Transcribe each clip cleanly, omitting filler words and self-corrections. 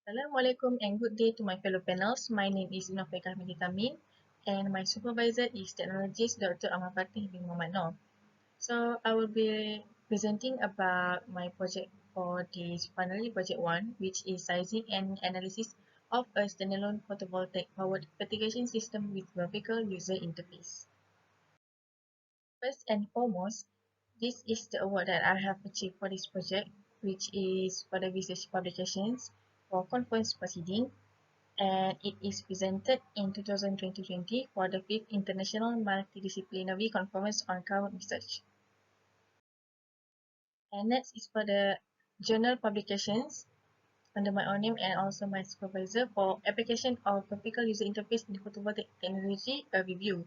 Assalamualaikum and good day to my fellow panels. My name is Nik Nur Faiqah Binti Tamin and my supervisor is Technologist Dr. Amal Fatih bin Muhammad Noor. So I will be presenting about my project for this finally project 1, which is sizing and analysis of a standalone photovoltaic powered mitigation system with graphical user interface. First and foremost, this is the award that I have achieved for this project, which is for the research publications for conference proceeding, and it is presented in 2020 for the 5th International Multidisciplinary Conference on Carbon Research. And next is for the journal publications under my own name and also my supervisor for application of graphical user interface in photovoltaic technology, a review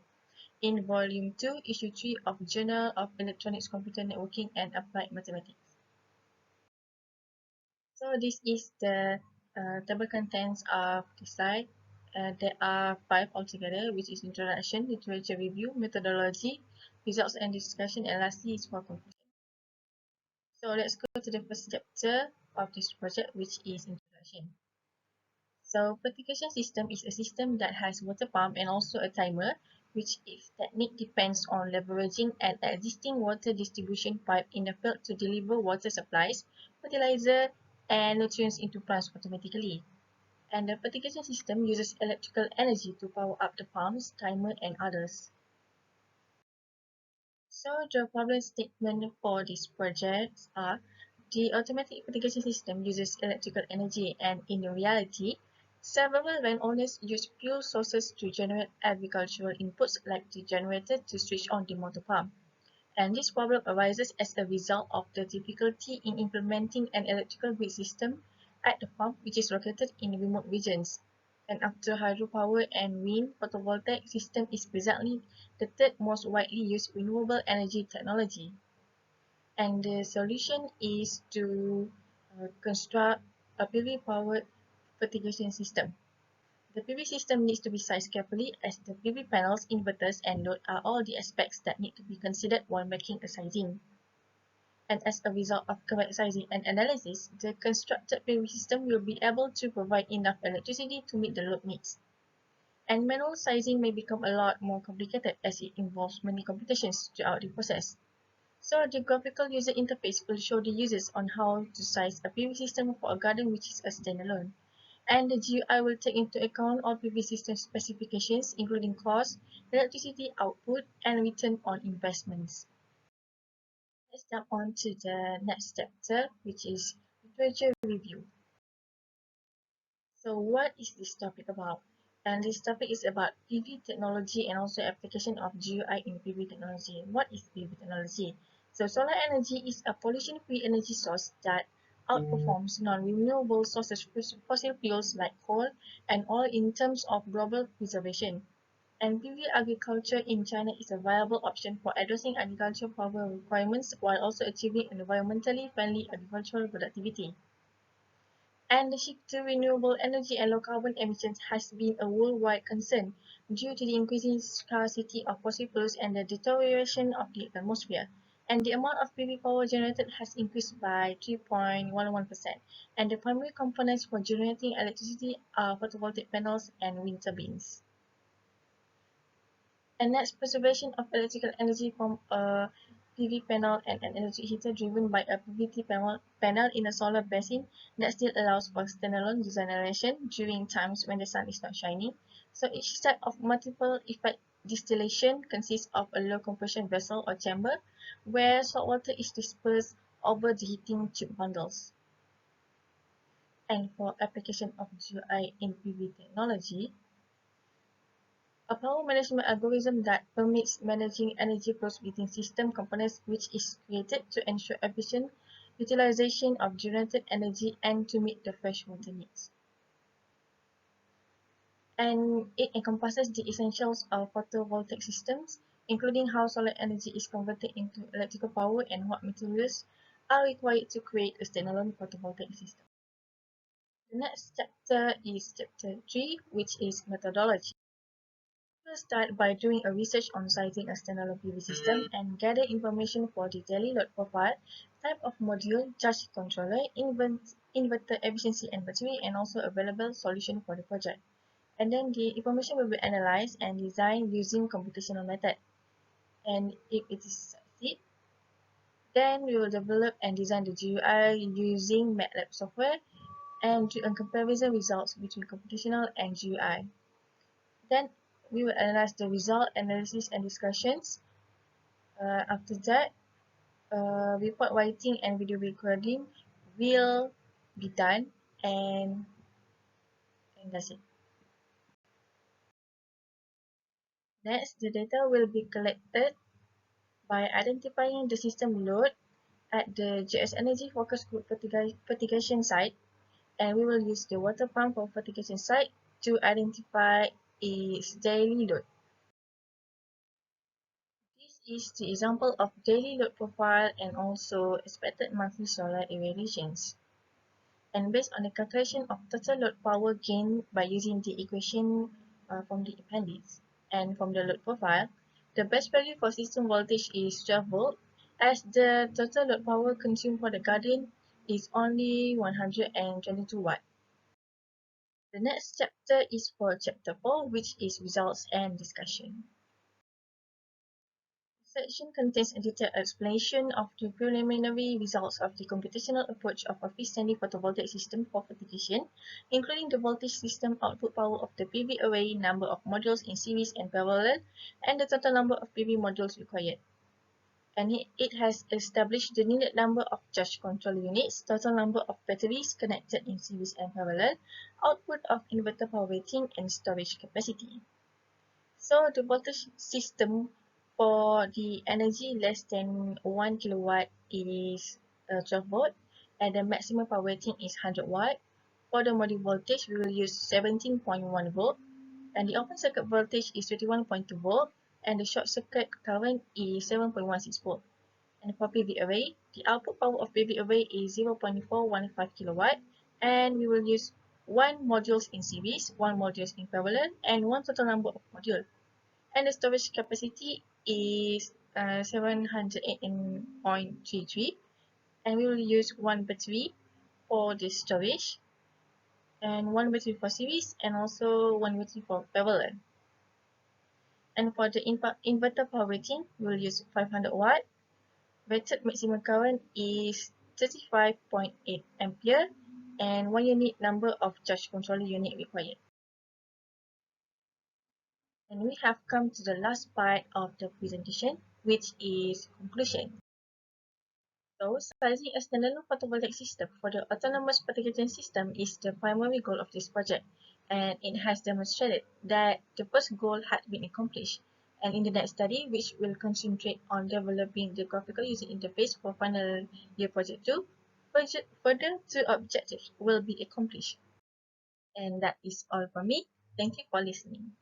in volume 2, issue 3 of Journal of Electronics, Computer Networking and Applied Mathematics. So this is the table contents of the slide. There are 5 altogether, which is introduction, literature review, methodology, results and discussion, and lastly is for conclusion. So let's go to the first chapter of this project, which is introduction. So fertigation system is a system that has water pump and also a timer, which its technique depends on leveraging an existing water distribution pipe in the field to deliver water supplies, fertilizer, and nutrients into plants automatically. And the fertigation system uses electrical energy to power up the pumps, timer, and others. So the problem statement for this project are the automatic fertigation system uses electrical energy, and in reality, several landowners use fuel sources to generate agricultural inputs like the generator to switch on the motor pump. And this problem arises as a result of the difficulty in implementing an electrical grid system at the pump, which is located in remote regions. And after hydropower and wind, photovoltaic system is presently the third most widely used renewable energy technology. And the solution is to construct a PV-powered fertigation system. The PV system needs to be sized carefully as the PV panels, inverters, and load are all the aspects that need to be considered while making a sizing. And as a result of correct sizing and analysis, the constructed PV system will be able to provide enough electricity to meet the load needs. And manual sizing may become a lot more complicated as it involves many computations throughout the process. So the graphical user interface will show the users on how to size a PV system for a garden which is a standalone. And the GUI will take into account all PV system specifications including cost, electricity output, and return on investments. Let's jump on to the next chapter, which is literature review. So what is this topic about? And this topic is about PV technology and also application of GUI in PV technology. What is PV technology? So solar energy is a pollution-free energy source that outperforms non-renewable sources, fossil fuels like coal and oil in terms of global preservation. And PV agriculture in China is a viable option for addressing agricultural power requirements while also achieving environmentally friendly agricultural productivity. And the shift to renewable energy and low carbon emissions has been a worldwide concern due to the increasing scarcity of fossil fuels and the deterioration of the atmosphere. And the amount of PV power generated has increased by 3.11%, and the primary components for generating electricity are photovoltaic panels and wind turbines. And that's preservation of electrical energy from a PV panel and an electric heater driven by a PVT panel in a solar basin that still allows for standalone generation during times when the sun is not shining. So each step of multiple effect distillation consists of a low compression vessel or chamber where salt water is dispersed over the heating tube bundles. And for application of GUI in PV technology, a power management algorithm that permits managing energy flows between system components, which is created to ensure efficient utilization of generated energy and to meet the fresh water needs. And it encompasses the essentials of photovoltaic systems, including how solar energy is converted into electrical power and what materials are required to create a standalone photovoltaic system. The next chapter is chapter 3, which is methodology. We'll start by doing a research on sizing a standalone PV system and gather information for the daily load profile, type of module, charge controller, inverter efficiency and battery, and also available solution for the project. And then the information will be analyzed and designed using computational method. And if it is succeed, then we will develop and design the GUI using MATLAB software and do a comparison results between computational and GUI. Then we will analyze the result, analysis and discussions. After that, report writing and video recording will be done, and that's it. Next, the data will be collected by identifying the system load at the JS Energy Focus Group fertigation site, and we will use the water pump for fertigation site to identify its daily load. This is the example of daily load profile and also expected monthly solar irradiations. And based on the calculation of total load power gain by using the equation from the appendix and from the load profile, the best value for system voltage is 12 volt, as the total load power consumed for the garden is only 122 watt. The next chapter is for chapter 4, which is results and discussion. The section contains a detailed explanation of the preliminary results of the computational approach of a freestanding photovoltaic system for fertigation, including the voltage system output power of the PV array, number of modules in series and parallel, and the total number of PV modules required. And it has established the needed number of charge control units, total number of batteries connected in series and parallel, output of inverter power rating, and storage capacity. So the voltage system for the energy less than 1 kilowatt is 12 volt, and the maximum power rating is 100 watt. For the module voltage, we will use 17.1 volt, and the open circuit voltage is 21.2 volt, and the short circuit current is 7.16 volt. And for PV array, the output power of PV array is 0.415 kilowatt, and we will use 1 modules in series, 1 modules in parallel, and 1 total number of modules. And the storage capacity is 708.33, and we will use 1 battery for the storage, and 1 battery for series, and also 1 battery for parallel. And for the inverter power rating, we will use 500 watt. Rated maximum current is 35.8 ampere, and 1 unit number of charge controller unit required. And we have come to the last part of the presentation, which is conclusion. So, sizing a standalone photovoltaic system for the autonomous fertigation system is the primary goal of this project, and it has demonstrated that the first goal had been accomplished. And in the next study, which will concentrate on developing the graphical user interface for final year project 2, further two objectives will be accomplished. And that is all for me. Thank you for listening.